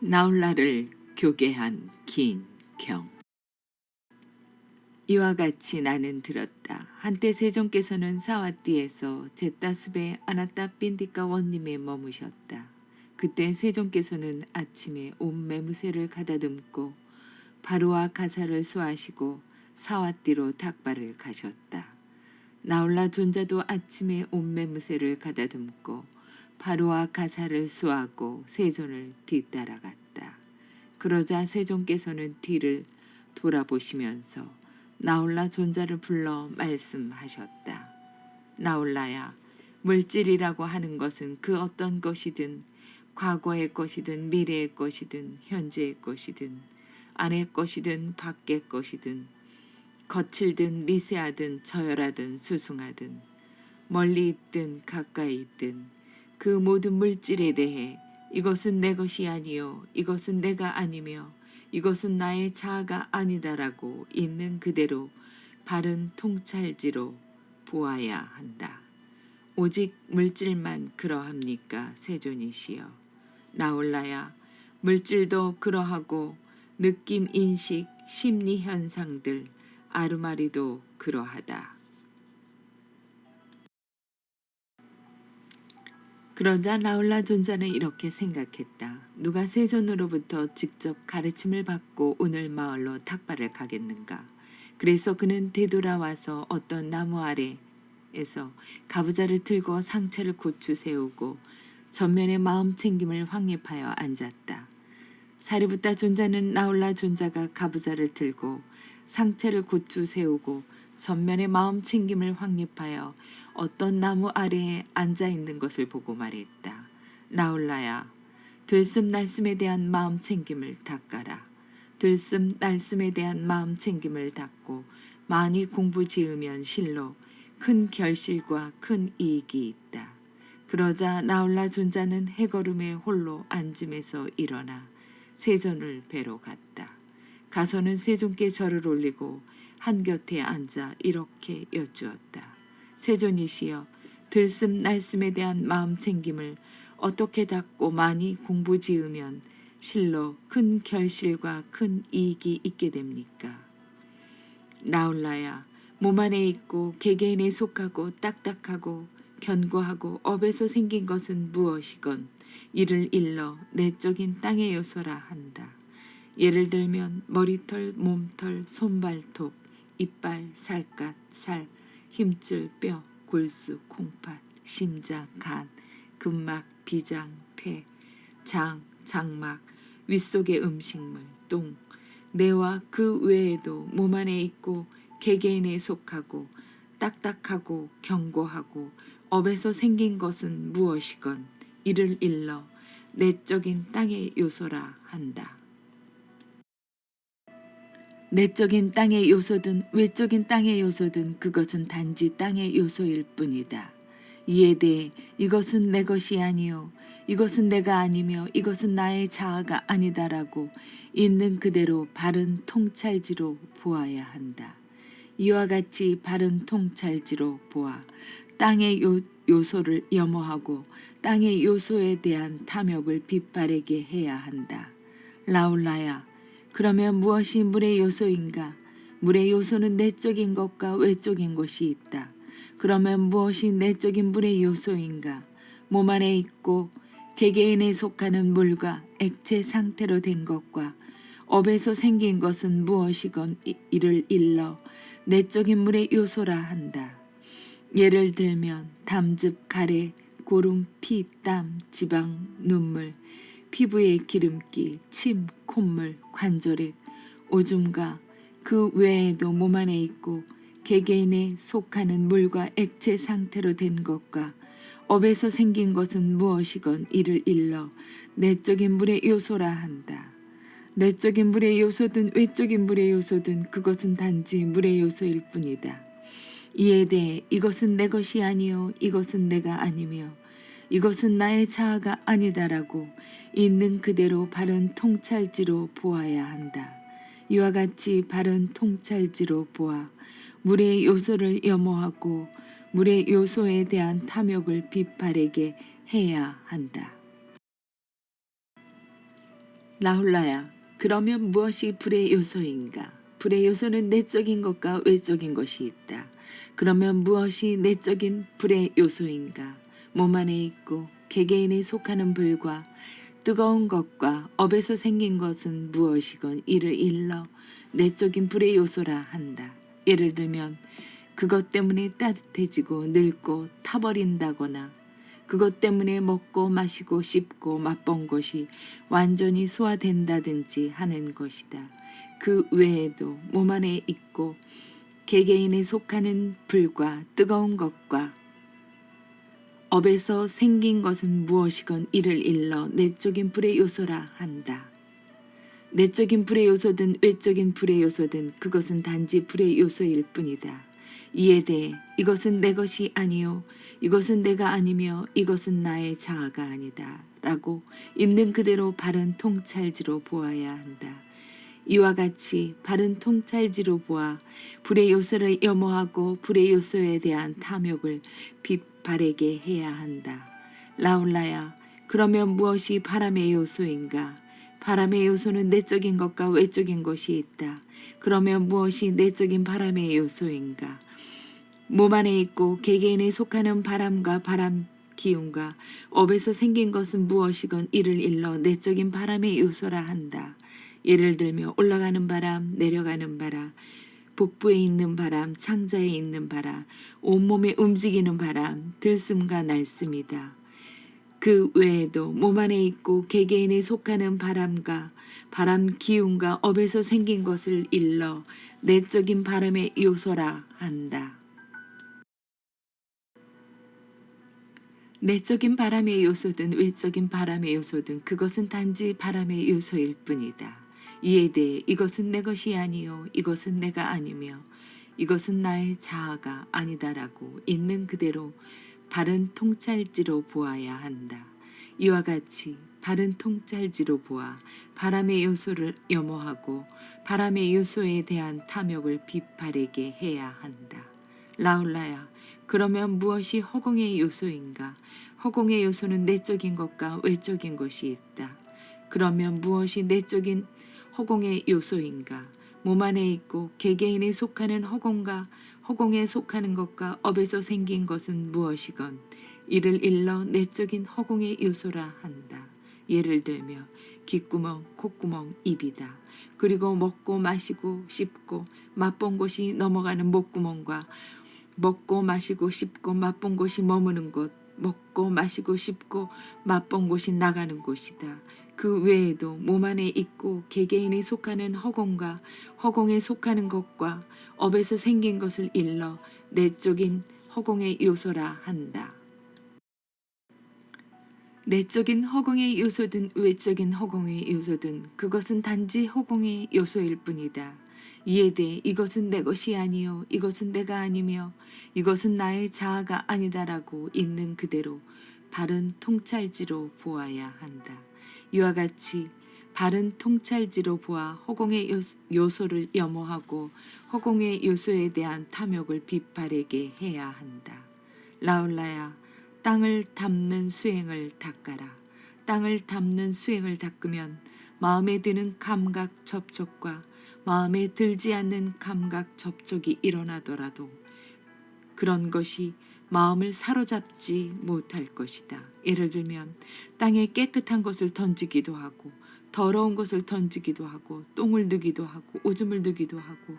나홀라를 교계한 긴경. 이와 같이 나는 들었다. 한때 세종께서는 사와띠에서 제따숲의 아나따 빈디까 원님에 머무셨다. 그때 세종께서는 아침에 온 매무새를 가다듬고 바로와 가사를 수하시고 사와띠로 닭발을 가셨다. 나홀라 존자도 아침에 온 매무새를 가다듬고 바로와 가사를 수하고 세존을 뒤따라갔다. 그러자 세종께서는 뒤를 돌아보시면서 나홀라 존자를 불러 말씀하셨다. 나홀라야, 물질이라고 하는 것은 그 어떤 것이든 과거의 것이든 미래의 것이든 현재의 것이든 안의 것이든 밖의 것이든 거칠든 미세하든 저열하든 수숭하든 멀리 있든 가까이 있든 그 모든 물질에 대해 이것은 내 것이 아니요 이것은 내가 아니며 이것은 나의 자아가 아니다라고 있는 그대로 바른 통찰지로 보아야 한다. 오직 물질만 그러합니까 세존이시여. 나홀라야, 물질도 그러하고 느낌, 인식, 심리 현상들, 아르마리도 그러하다. 그러자 나홀라 존자는 이렇게 생각했다. 누가 세존으로부터 직접 가르침을 받고 오늘 마을로 탁발을 가겠는가. 그래서 그는 되돌아와서 어떤 나무 아래에서 가부좌를 들고 상체를 고추 세우고 전면에 마음 챙김을 확립하여 앉았다. 사리붓다 존자는 나홀라 존자가 가부좌를 들고 상체를 고추 세우고 전면에 마음 챙김을 확립하여 어떤 나무 아래에 앉아있는 것을 보고 말했다. 나홀라야, 들숨날숨에 대한 마음 챙김을 닦아라. 들숨날숨에 대한 마음 챙김을 닦고 많이 공부 지으면 실로 큰 결실과 큰 이익이 있다. 그러자 나홀라 존자는 해걸음에 홀로 앉음에서 일어나 세존을 뵈러 갔다. 가서는 세존께 절을 올리고 한곁에 앉아 이렇게 여쭈었다. 세존이시여, 들숨날숨에 대한 마음 챙김을 어떻게 닦고 많이 공부 지으면 실로 큰 결실과 큰 이익이 있게 됩니까? 나홀라야, 몸 안에 있고 개개인에 속하고 딱딱하고 견고하고 업에서 생긴 것은 무엇이건 이를 일러 내적인 땅의 요소라 한다. 예를 들면 머리털, 몸털, 손발톱, 이빨, 살갗, 살, 힘줄, 뼈, 골수, 콩팥, 심장, 간, 근막, 비장, 폐, 장, 장막, 윗속의 음식물, 똥, 뇌와 그 외에도 몸 안에 있고 개개인에 속하고 딱딱하고 견고하고 업에서 생긴 것은 무엇이건 이를 일러 내적인 땅의 요소라 한다. 내적인 땅의 요소든 외적인 땅의 요소든 그것은 단지 땅의 요소일 뿐이다. 이에 대해 이것은 내 것이 아니요 이것은 내가 아니며 이것은 나의 자아가 아니다라고 있는 그대로 바른 통찰지로 보아야 한다. 이와 같이 바른 통찰지로 보아 땅의 요소를 염호하고 땅의 요소에 대한 탐욕을 빛바래게 해야 한다. 나홀라야, 그러면 무엇이 물의 요소인가? 물의 요소는 내적인 것과 외적인 것이 있다. 그러면 무엇이 내적인 물의 요소인가? 몸 안에 있고 개개인에 속하는 물과 액체 상태로 된 것과 업에서 생긴 것은 무엇이건 이를 일러 내적인 물의 요소라 한다. 예를 들면 담즙, 가래, 고름, 피, 땀, 지방, 눈물, 피부의 기름기, 침, 콧물, 관절액, 오줌과 그 외에도 몸 안에 있고 개개인에 속하는 물과 액체 상태로 된 것과 업에서 생긴 것은 무엇이건 이를 일러 내적인 물의 요소라 한다. 내적인 물의 요소든 외적인 물의 요소든 그것은 단지 물의 요소일 뿐이다. 이에 대해 이것은 내 것이 아니요 이것은 내가 아니며 이것은 나의 자아가 아니다라고 있는 그대로 바른 통찰지로 보아야 한다. 이와 같이 바른 통찰지로 보아 물의 요소를 염호하고 물의 요소에 대한 탐욕을 빛바래게 해야 한다. 나홀라야, 그러면 무엇이 불의 요소인가? 불의 요소는 내적인 것과 외적인 것이 있다. 그러면 무엇이 내적인 불의 요소인가? 몸 안에 있고 개개인에 속하는 불과 뜨거운 것과 업에서 생긴 것은 무엇이건 이를 일러 내적인 불의 요소라 한다. 예를 들면 그것 때문에 따뜻해지고 늙고 타버린다거나 그것 때문에 먹고 마시고 씹고 맛본 것이 완전히 소화된다든지 하는 것이다. 그 외에도 몸 안에 있고 개개인에 속하는 불과 뜨거운 것과 업에서 생긴 것은 무엇이건 이를 일러 내적인 불의 요소라 한다. 내적인 불의 요소든 외적인 불의 요소든 그것은 단지 불의 요소일 뿐이다. 이에 대해 이것은 내 것이 아니요 이것은 내가 아니며 이것은 나의 자아가 아니다 라고 있는 그대로 바른 통찰지로 보아야 한다. 이와 같이 바른 통찰지로 보아 불의 요소를 염호하고 불의 요소에 대한 탐욕을 빛바래게 해야 한다. 라울라야, 그러면 무엇이 바람의 요소인가? 바람의 요소는 내적인 것과 외적인 것이 있다. 그러면 무엇이 내적인 바람의 요소인가? 몸 안에 있고 개개인에 속하는 바람과 바람 기운과 업에서 생긴 것은 무엇이건 이를 일러 내적인 바람의 요소라 한다. 예를 들며 올라가는 바람, 내려가는 바람, 복부에 있는 바람, 창자에 있는 바람, 온몸에 움직이는 바람, 들숨과 날숨이다. 그 외에도 몸 안에 있고 개개인에 속하는 바람과 바람 기운과 업에서 생긴 것을 일러 내적인 바람의 요소라 한다. 내적인 바람의 요소든 외적인 바람의 요소든 그것은 단지 바람의 요소일 뿐이다. 이에 대해 이것은 내 것이 아니요 이것은 내가 아니며 이것은 나의 자아가 아니다라고 있는 그대로 바른 통찰지로 보아야 한다. 이와 같이 바른 통찰지로 보아 바람의 요소를 염호하고 바람의 요소에 대한 탐욕을 빛바래게 해야 한다. 라울라야, 그러면 무엇이 허공의 요소인가? 허공의 요소는 내적인 것과 외적인 것이 있다. 그러면 무엇이 내적인 허공의 요소인가? 몸 안에 있고 개개인에 속하는 허공과 허공에 속하는 것과 업에서 생긴 것은 무엇이건 이를 일러 내적인 허공의 요소라 한다. 예를 들며 귓구멍, 콧구멍, 입이다. 그리고 먹고 마시고 씹고 맛본 곳이 넘어가는 목구멍과 먹고 마시고 씹고 맛본 곳이 머무는 곳, 먹고 마시고 씹고 맛본 곳이 나가는 곳이다. 그 외에도 몸 안에 있고 개개인에 속하는 허공과 허공에 속하는 것과 업에서 생긴 것을 일러 내적인 허공의 요소라 한다. 내적인 허공의 요소든 외적인 허공의 요소든 그것은 단지 허공의 요소일 뿐이다. 이에 대해 이것은 내 것이 아니요 이것은 내가 아니며 이것은 나의 자아가 아니다라고 있는 그대로 바른 통찰지로 보아야 한다. 이와 같이 바른 통찰지로 보아 허공의 요소를 염호하고 허공의 요소에 대한 탐욕을 빛바래게 해야 한다. 라울라야, 땅을 닦는 수행을 닦아라. 땅을 닦는 수행을 닦으면 마음에 드는 감각 접촉과 마음에 들지 않는 감각 접촉이 일어나더라도 그런 것이 마음을 사로잡지 못할 것이다. 예를 들면 땅에 깨끗한 것을 던지기도 하고 더러운 것을 던지기도 하고 똥을 누기도 하고 오줌을 누기도 하고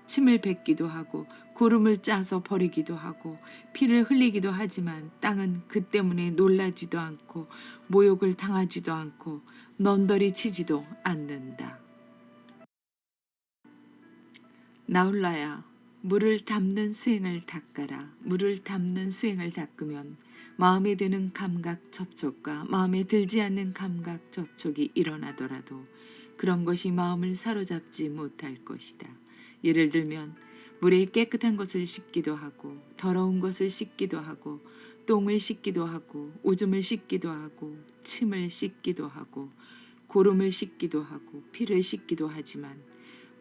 침을 뱉기도 하고 고름을 짜서 버리기도 하고 피를 흘리기도 하지만 땅은 그 때문에 놀라지도 않고 모욕을 당하지도 않고 넌더리 치지도 않는다. 나홀라야, 물을 담는 수행을 닦아라. 물을 담는 수행을 닦으면 마음에 드는 감각 접촉과 마음에 들지 않는 감각 접촉이 일어나더라도 그런 것이 마음을 사로잡지 못할 것이다. 예를 들면 물에 깨끗한 것을 씻기도 하고 더러운 것을 씻기도 하고 똥을 씻기도 하고 오줌을 씻기도 하고 침을 씻기도 하고 고름을 씻기도 하고 피를 씻기도 하지만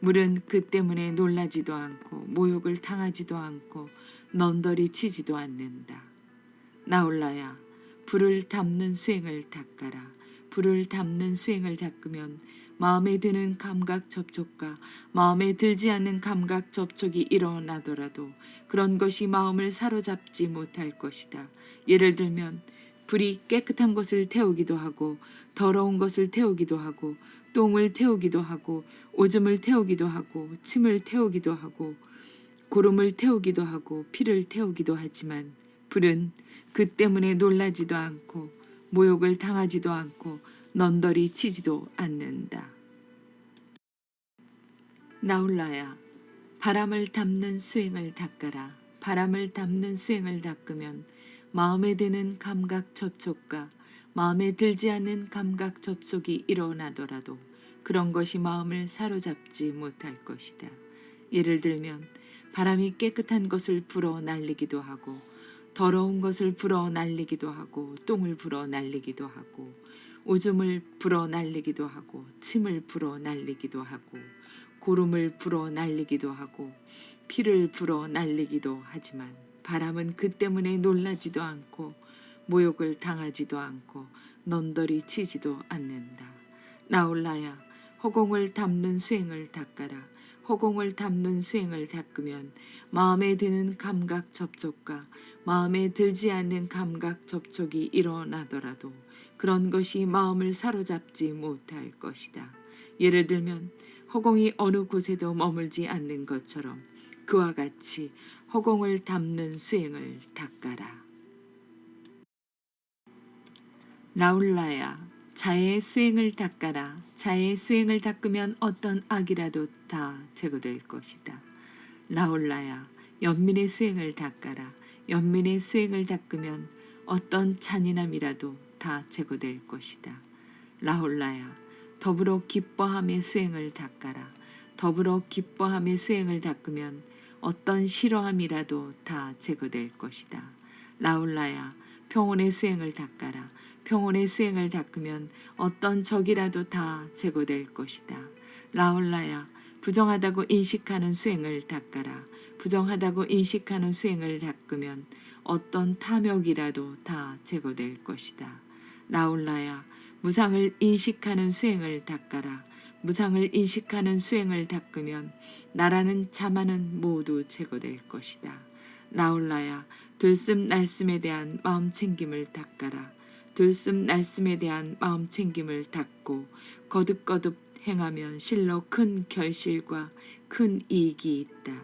물은 그 때문에 놀라지도 않고 모욕을 당하지도 않고 넌더리 치지도 않는다. 나홀라야, 불을 담는 수행을 닦아라. 불을 담는 수행을 닦으면 마음에 드는 감각 접촉과 마음에 들지 않는 감각 접촉이 일어나더라도 그런 것이 마음을 사로잡지 못할 것이다. 예를 들면 불이 깨끗한 것을 태우기도 하고 더러운 것을 태우기도 하고 똥을 태우기도 하고 오줌을 태우기도 하고 침을 태우기도 하고 고름을 태우기도 하고 피를 태우기도 하지만 불은 그 때문에 놀라지도 않고 모욕을 당하지도 않고 넌더리 치지도 않는다. 나홀라야, 바람을 담는 수행을 닦아라. 바람을 담는 수행을 닦으면 마음에 드는 감각 접촉과 마음에 들지 않는 감각 접촉이 일어나더라도 그런 것이 마음을 사로잡지 못할 것이다. 예를 들면 바람이 깨끗한 것을 불어 날리기도 하고 더러운 것을 불어 날리기도 하고 똥을 불어 날리기도 하고 오줌을 불어 날리기도 하고 침을 불어 날리기도 하고 고름을 불어 날리기도 하고 피를 불어 날리기도 하지만 바람은 그 때문에 놀라지도 않고 모욕을 당하지도 않고 넌더리 치지도 않는다. 나홀라야, 허공을 담는 수행을 닦아라. 허공을 담는 수행을 닦으면 마음에 드는 감각 접촉과 마음에 들지 않는 감각 접촉이 일어나더라도 그런 것이 마음을 사로잡지 못할 것이다. 예를 들면 허공이 어느 곳에도 머물지 않는 것처럼 그와 같이 허공을 담는 수행을 닦아라. 나홀라야, 자의 수행을 닦아라. 자의 수행을 닦으면 어떤 악이라도 다 제거될 것이다. 나홀라야, 연민의 수행을 닦아라. 연민의 수행을 닦으면 어떤 잔인함이라도 다 제거될 것이다. 나홀라야, 더불어 기뻐함의 수행을 닦아라. 더불어 기뻐함의 수행을 닦으면 어떤 싫어함이라도 다 제거될 것이다. 나홀라야, 평온의 수행을 닦아라. 평온의 수행을 닦으면 어떤 적이라도 다 제거될 것이다. 나홀라야, 부정하다고 인식하는 수행을 닦아라. 부정하다고 인식하는 수행을 닦으면 어떤 탐욕이라도 다 제거될 것이다. 나홀라야, 무상을 인식하는 수행을 닦아라. 무상을 인식하는 수행을 닦으면 나라는 자만은 모두 제거될 것이다. 나홀라야, 들숨 날숨에 대한 마음 챙김을 닦아라. 들숨 날숨에 대한 마음 챙김을 닦고 거듭거듭 행하면 실로 큰 결실과 큰 이익이 있다.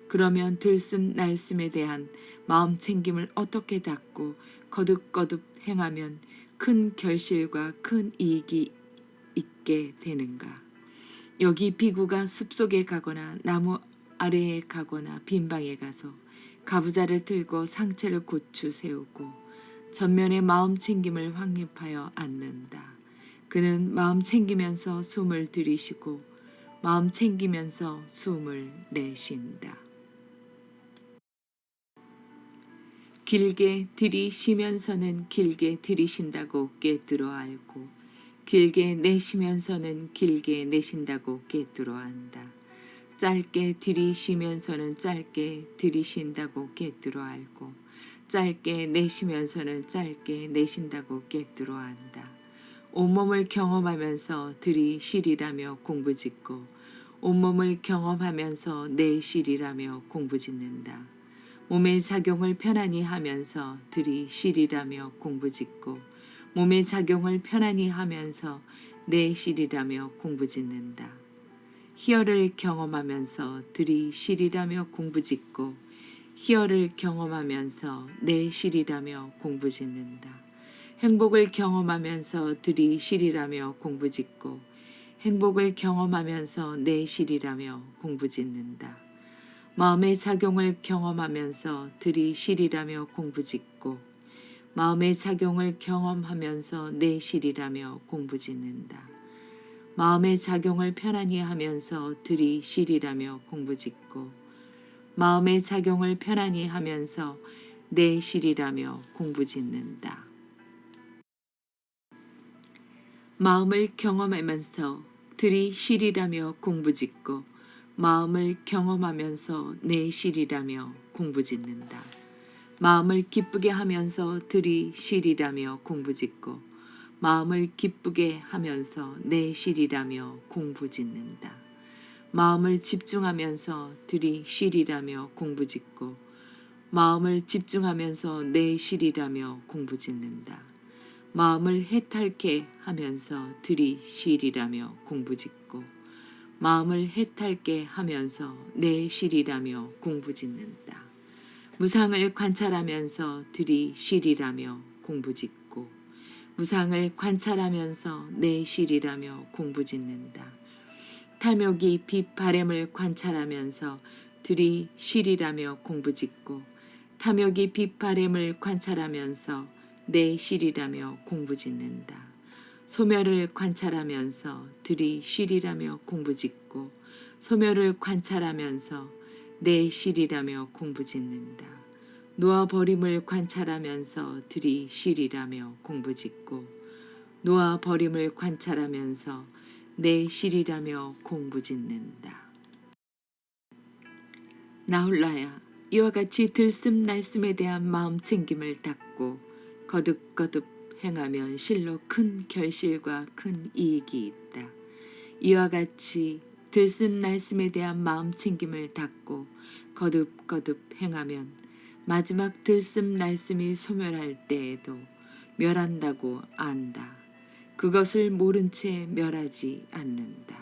그러면 들숨 날숨에 대한 마음 챙김을 어떻게 닦고 거듭거듭 행하면 큰 결실과 큰 이익이 있게 되는가? 여기 비구가 숲속에 가거나 나무 아래에 가거나 빈방에 가서 가부좌를 들고 상체를 고추 세우고 전면에 마음 챙김을 확립하여 앉는다. 그는 마음 챙기면서 숨을 들이쉬고 마음 챙기면서 숨을 내쉰다. 길게 들이쉬면서는 길게 들이쉰다고 깨뜨려 알고 길게 내쉬면서는 길게 내쉰다고 깨뜨려 안다. 짧게 들이쉬면서는 짧게 들이쉰다고 깨뜨려 알고 짧게 내쉬면서는 짧게 내쉰다고 깨뜨려 안다. 온몸을 경험하면서 들이쉬리라며 공부짓고 온몸을 경험하면서 내쉬리라며 공부짓는다. 몸의 작용을 편안히 하면서 들이쉬리라며 공부짓고 몸의 작용을 편안히 하면서 내쉬리라며 공부짓는다. 희열을 경험하면서 들이쉬리라며 공부짓고 희열을 경험하면서 내쉬리라며 공부짓는다. 행복을 경험하면서 들이쉬리라며 공부짓고 행복을 경험하면서 내쉬리라며 공부짓는다. 마음의 작용을 경험하면서 들이쉬리라며 공부짓고 마음의 작용을 경험하면서 내쉬리라며 공부짓는다. 마음의 작용을 편안히 하면서 들이쉬리라며 공부짓고 마음의 작용을 편안히 하면서 내쉬리라며 공부짓는다. 마음을 경험하면서 들이쉬리라며 공부짓고 마음을 경험하면서 내쉬리라며 공부짓는다. 마음을 기쁘게 하면서 들이쉬리라며 공부짓고 마음을 기쁘게 하면서 내 실이라며 공부짓는다. 마음을 집중하면서 들이 실이라며 공부짓고 마음을 집중하면서 내 실이라며 공부짓는다. 마음을 해탈케 하면서 들이 실이라며 공부짓고 마음을 해탈케 하면서 내 실이라며 공부짓는다. 무상을 관찰하면서 들이 실이라며 공부짓고 무상을 관찰하면서 내 실이라며 공부짓는다. 탐욕이 빛 바램을 관찰하면서 들이 실이라며 공부짓고 탐욕이 빛 바램을 관찰하면서 내 실이라며 공부짓는다. 소멸을 관찰하면서 들이 실이라며 공부짓고 소멸을 관찰하면서 내 실이라며 공부짓는다. 놓아버림을 관찰하면서 들이 실이라며 공부짓고 놓아버림을 관찰하면서 내 실이라며 공부짓는다. 나홀라야, 이와 같이 들숨날숨에 대한 마음 챙김을 닦고 거듭거듭 행하면 실로 큰 결실과 큰 이익이 있다. 이와 같이 들숨날숨에 대한 마음 챙김을 닦고 거듭거듭 행하면 마지막 들숨날숨이 소멸할 때에도 멸한다고 안다. 그것을 모른 채 멸하지 않는다.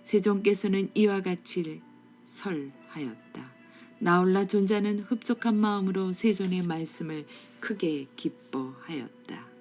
세종께서는 이와 같이 설하였다. 나홀라 존자는 흡족한 마음으로 세존의 말씀을 크게 기뻐하였다.